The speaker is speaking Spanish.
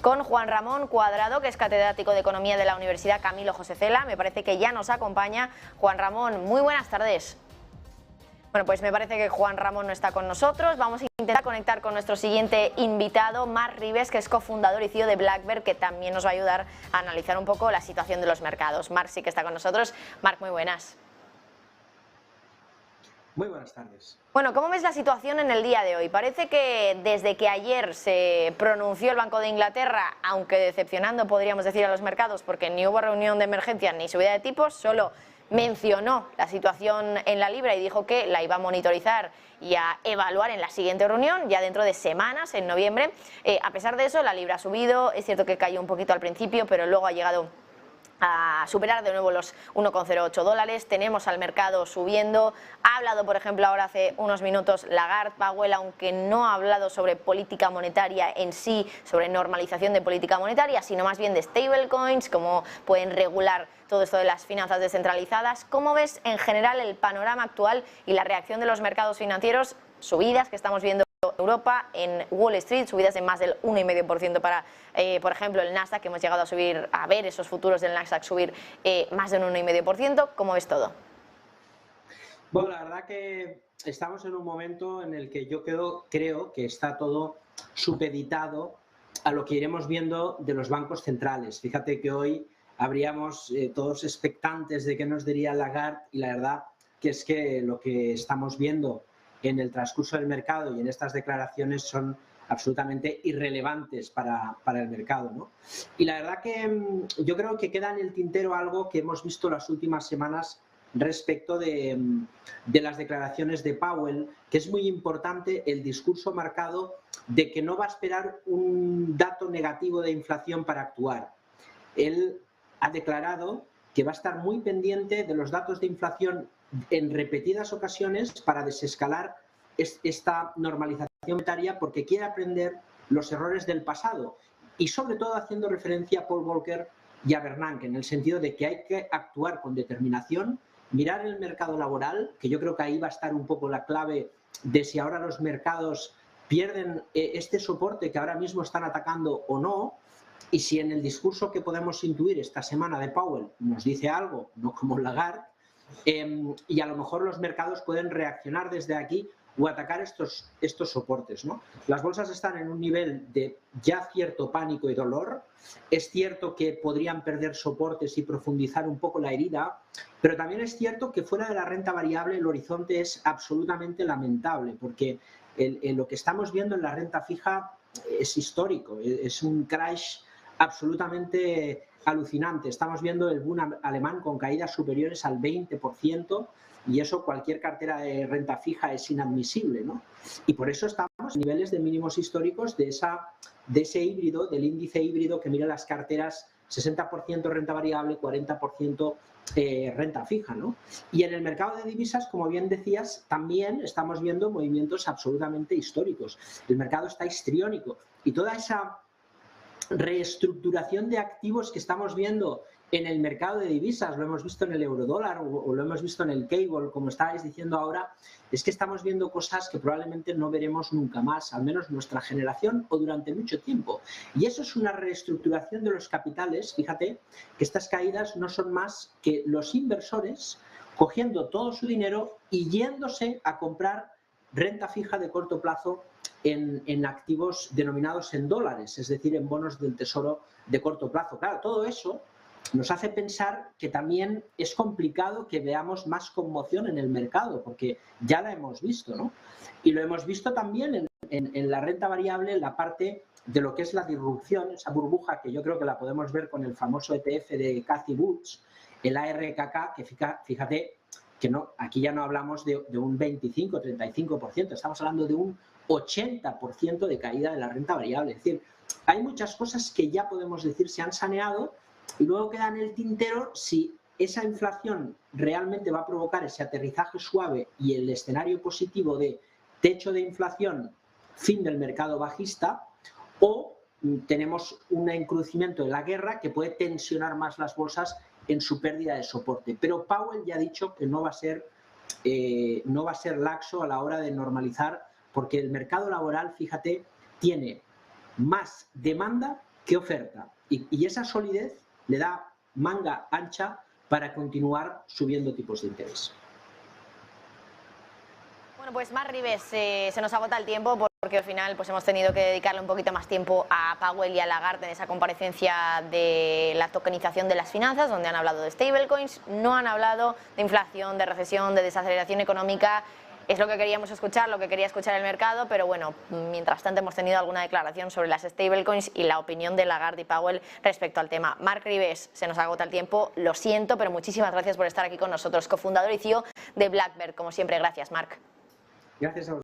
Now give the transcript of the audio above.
con Juan Ramón Cuadrado, que es catedrático de Economía de la Universidad Camilo José Cela. Me parece que ya nos acompaña. Juan Ramón, muy buenas tardes. Bueno, pues me parece que Juan Ramón no está con nosotros. Vamos a intentar conectar con nuestro siguiente invitado, Marc Ribes, que es cofundador y CEO de BlackBerry, que también nos va a ayudar a analizar un poco la situación de los mercados. Marc sí que está con nosotros. Marc, muy buenas. Muy buenas tardes. Bueno, ¿cómo ves la situación en el día de hoy? Parece que desde que ayer se pronunció el Banco de Inglaterra, aunque decepcionando podríamos decir a los mercados, porque ni hubo reunión de emergencia ni subida de tipos, solo mencionó la situación en la libra y dijo que la iba a monitorizar y a evaluar en la siguiente reunión, ya dentro de semanas, en noviembre. A pesar de eso, la libra ha subido, es cierto que cayó un poquito al principio, pero luego ha llegado a superar de nuevo los 1,08 dólares. Tenemos al mercado subiendo. Ha hablado, por ejemplo, ahora hace unos minutos Lagarde, Powell, aunque no ha hablado sobre política monetaria en sí, sobre normalización de política monetaria, sino más bien de stablecoins, cómo pueden regular todo esto de las finanzas descentralizadas. ¿Cómo ves en general el panorama actual y la reacción de los mercados financieros? Subidas que estamos viendo en Europa, en Wall Street, subidas de más del 1,5% para, por ejemplo, el Nasdaq, que hemos llegado a ver esos futuros del Nasdaq subir más de un 1,5%. ¿Cómo ves todo? Bueno, la verdad que estamos en un momento en el que yo creo que está todo supeditado a lo que iremos viendo de los bancos centrales. Fíjate que hoy habríamos todos expectantes de qué nos diría Lagarde, y la verdad que es que lo que estamos viendo en el transcurso del mercado y en estas declaraciones son absolutamente irrelevantes para el mercado, ¿no? Y la verdad que yo creo que queda en el tintero algo que hemos visto las últimas semanas respecto de las declaraciones de Powell, que es muy importante el discurso marcado de que no va a esperar un dato negativo de inflación para actuar. Él ha declarado que va a estar muy pendiente de los datos de inflación en repetidas ocasiones para desescalar esta normalización monetaria, porque quiere aprender los errores del pasado y sobre todo haciendo referencia a Paul Volcker y a Bernanke, en el sentido de que hay que actuar con determinación, mirar el mercado laboral, que yo creo que ahí va a estar un poco la clave de si ahora los mercados pierden este soporte que ahora mismo están atacando o no. Y si en el discurso que podemos intuir esta semana de Powell nos dice algo, no como Lagarde, y a lo mejor los mercados pueden reaccionar desde aquí o atacar estos soportes, ¿no? Las bolsas están en un nivel de ya cierto pánico y dolor. Es cierto que podrían perder soportes y profundizar un poco la herida, pero también es cierto que fuera de la renta variable el horizonte es absolutamente lamentable, porque lo que estamos viendo en la renta fija es histórico, es un crash absolutamente alucinante. Estamos viendo el boom alemán con caídas superiores al 20%, y eso cualquier cartera de renta fija es inadmisible, ¿no? Y por eso estamos en niveles de mínimos históricos de ese híbrido, del índice híbrido que mira las carteras 60% renta variable, 40% renta fija, ¿no? Y en el mercado de divisas, como bien decías, también estamos viendo movimientos absolutamente históricos. El mercado está histriónico y toda esa reestructuración de activos que estamos viendo en el mercado de divisas, lo hemos visto en el eurodólar o lo hemos visto en el cable, como estabais diciendo ahora, es que estamos viendo cosas que probablemente no veremos nunca más, al menos nuestra generación o durante mucho tiempo. Y eso es una reestructuración de los capitales. Fíjate que estas caídas no son más que los inversores cogiendo todo su dinero y yéndose a comprar renta fija de corto plazo en activos denominados en dólares, es decir, en bonos del tesoro de corto plazo. Claro, todo eso nos hace pensar que también es complicado que veamos más conmoción en el mercado, porque ya la hemos visto, ¿no? Y lo hemos visto también en la renta variable, en la parte de lo que es la disrupción, esa burbuja que yo creo que la podemos ver con el famoso ETF de Cathie Woods, el ARKK, que fíjate que no, aquí ya no hablamos de un 25-35%, estamos hablando de un 80% de caída de la renta variable. Es decir, hay muchas cosas que ya podemos decir se han saneado y luego queda en el tintero si esa inflación realmente va a provocar ese aterrizaje suave y el escenario positivo de techo de inflación, fin del mercado bajista, o tenemos un encrudecimiento de la guerra que puede tensionar más las bolsas en su pérdida de soporte. Pero Powell ya ha dicho que no va a ser laxo a la hora de normalizar, porque el mercado laboral, fíjate, tiene más demanda qué oferta. Y esa solidez le da manga ancha para continuar subiendo tipos de interés. Bueno, pues Marc Ribes, se nos agota el tiempo porque al final pues hemos tenido que dedicarle un poquito más tiempo a Powell y a Lagarde en esa comparecencia de la tokenización de las finanzas, donde han hablado de stablecoins, no han hablado de inflación, de recesión, de desaceleración económica. Es lo que queríamos escuchar, lo que quería escuchar el mercado, pero bueno, mientras tanto hemos tenido alguna declaración sobre las stablecoins y la opinión de Lagarde y Powell respecto al tema. Marc Ribes, se nos agota el tiempo, lo siento, pero muchísimas gracias por estar aquí con nosotros, cofundador y CEO de BlackBerry. Como siempre, gracias, Marc. Gracias a vosotros.